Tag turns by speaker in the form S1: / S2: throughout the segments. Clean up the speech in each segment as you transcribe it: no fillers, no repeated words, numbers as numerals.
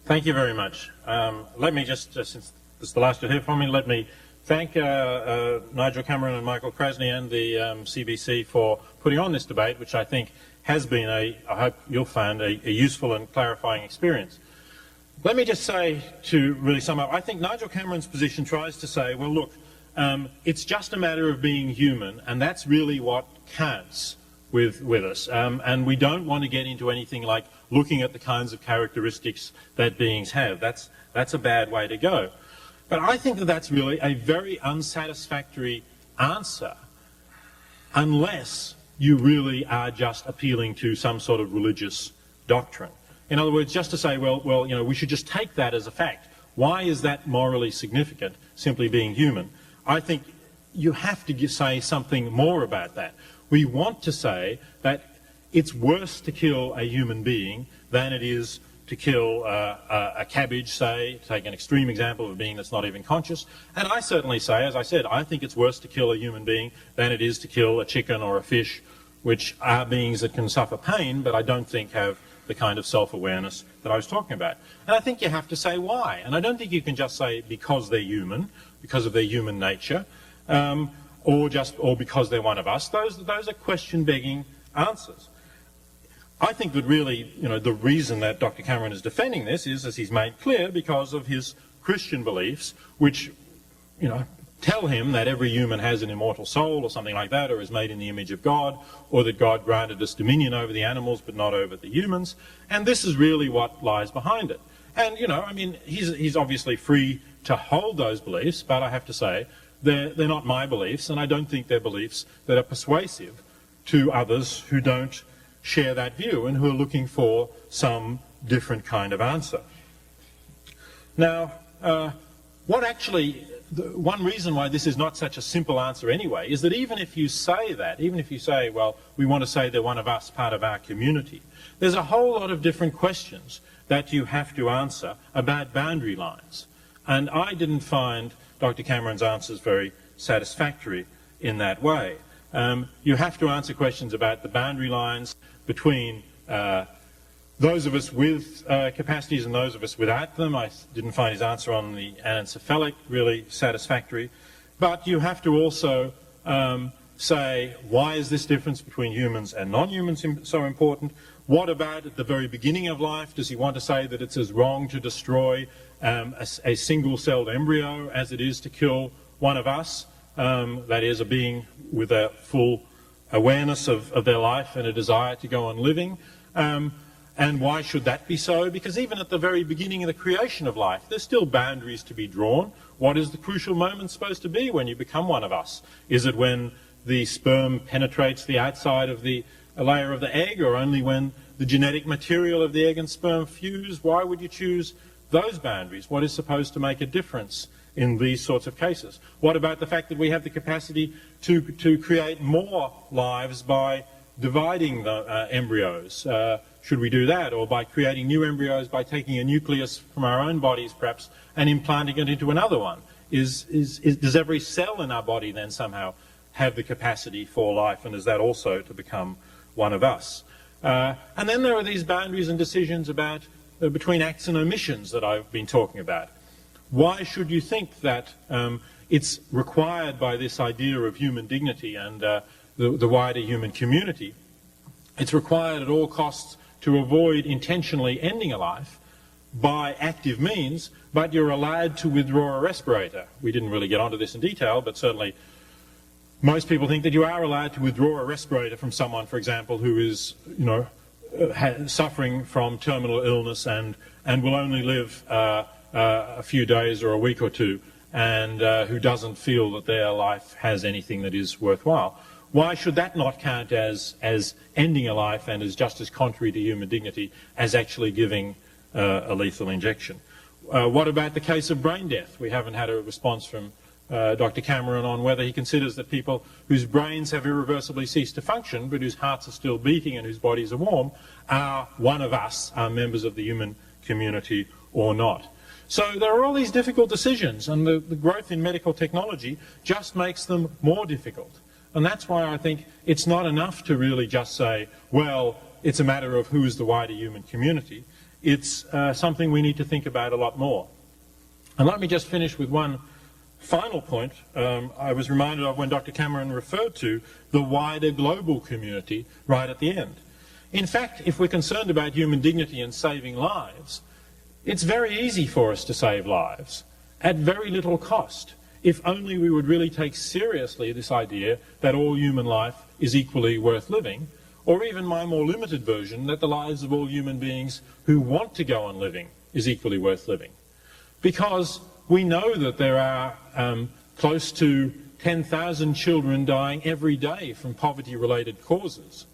S1: Thank you very much. Let me just, since this is the last you'll hear from me, let me thank Nigel Cameron and Michael Krasny and the CBC for putting on this debate, which I think has been, I hope you'll find, a useful and clarifying experience. Let me just say, to really sum up, I think Nigel Cameron's position tries to say, well, look, it's just a matter of being human, and that's really what counts with us. And we don't want to get into anything like looking at the kinds of characteristics that beings have. That's a bad way to go. But I think that that's really a very unsatisfactory answer unless you really are just appealing to some sort of religious doctrine. In other words, just to say, well, you know, we should just take that as a fact. Why is that morally significant, simply being human? I think you have to say something more about that. We want to say that it's worse to kill a human being than it is to kill a cabbage, say, to take an extreme example of a being that's not even conscious. And I certainly say, as I said, I think it's worse to kill a human being than it is to kill a chicken or a fish, which are beings that can suffer pain, but I don't think have the kind of self-awareness that I was talking about. And I think you have to say why. And I don't think you can just say because they're human, because of their human nature, or because they're one of us. Those are question-begging answers. I think that really, you know, the reason that Dr. Cameron is defending this is, as he's made clear, because of his Christian beliefs, which, you know, tell him that every human has an immortal soul or something like that, or is made in the image of God, or that God granted us dominion over the animals but not over the humans. And this is really what lies behind it. And, you know, I mean, he's obviously free to hold those beliefs, but I have to say they're not my beliefs, and I don't think they're beliefs that are persuasive to others who don't share that view and who are looking for some different kind of answer. Now, one reason why this is not such a simple answer anyway is that even if you say, well, we want to say they're one of us, part of our community, there's a whole lot of different questions that you have to answer about boundary lines. And I didn't find Dr. Cameron's answers very satisfactory in that way. You have to answer questions about the boundary lines between those of us with capacities and those of us without them. I didn't find his answer on the anencephalic really satisfactory. But you have to also say, why is this difference between humans and non-humans so important? What about at the very beginning of life? Does he want to say that it's as wrong to destroy a single-celled embryo as it is to kill one of us? That is, a being with a full awareness of their life and a desire to go on living. And why should that be so? Because even at the very beginning of the creation of life, there's still boundaries to be drawn. What is the crucial moment supposed to be when you become one of us? Is it when the sperm penetrates the outside of the layer of the egg, or only when the genetic material of the egg and sperm fuse? Why would you choose those boundaries? What is supposed to make a difference in these sorts of cases? What about the fact that we have the capacity to create more lives by dividing the embryos? Should we do that? Or by creating new embryos, by taking a nucleus from our own bodies perhaps and implanting it into another one? Does every cell in our body then somehow have the capacity for life, and is that also to become one of us? And then there are these boundaries and decisions about between acts and omissions that I've been talking about. Why should you think that it's required by this idea of human dignity and the wider human community? It's required at all costs to avoid intentionally ending a life by active means, but you're allowed to withdraw a respirator. We didn't really get onto this in detail, but certainly most people think that you are allowed to withdraw a respirator from someone, for example, who is, you know, suffering from terminal illness and will only live a few days or a week or two, and who doesn't feel that their life has anything that is worthwhile. Why should that not count as ending a life and is just as contrary to human dignity as actually giving a lethal injection? What about the case of brain death? We haven't had a response from Dr. Cameron on whether he considers that people whose brains have irreversibly ceased to function but whose hearts are still beating and whose bodies are warm are one of us, are members of the human community or not. So there are all these difficult decisions, and the growth in medical technology just makes them more difficult. And that's why I think it's not enough to really just say, well, it's a matter of who is the wider human community. it's something we need to think about a lot more. And let me just finish with one final point I was reminded of when Dr. Cameron referred to the wider global community right at the end. In fact, if we're concerned about human dignity and saving lives, it's very easy for us to save lives at very little cost, if only we would really take seriously this idea that all human life is equally worth living, or even my more limited version, that the lives of all human beings who want to go on living is equally worth living. Because we know that there are close to 10,000 children dying every day from poverty-related causes.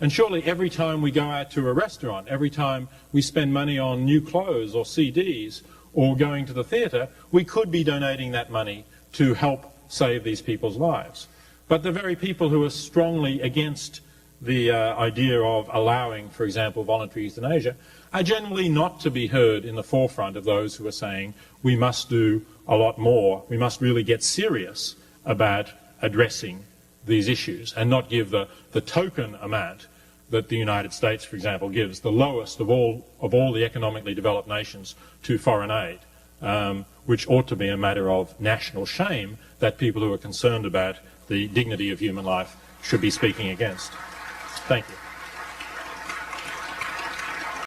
S1: And surely every time we go out to a restaurant, every time we spend money on new clothes or CDs or going to the theatre, we could be donating that money to help save these people's lives. But the very people who are strongly against the idea of allowing, for example, voluntary euthanasia, are generally not to be heard in the forefront of those who are saying we must do a lot more, we must really get serious about addressing these issues and not give the token amount that the United States, for example, gives, the lowest of all the economically developed nations, to foreign aid, which ought to be a matter of national shame that people who are concerned about the dignity of human life should be speaking against. Thank you.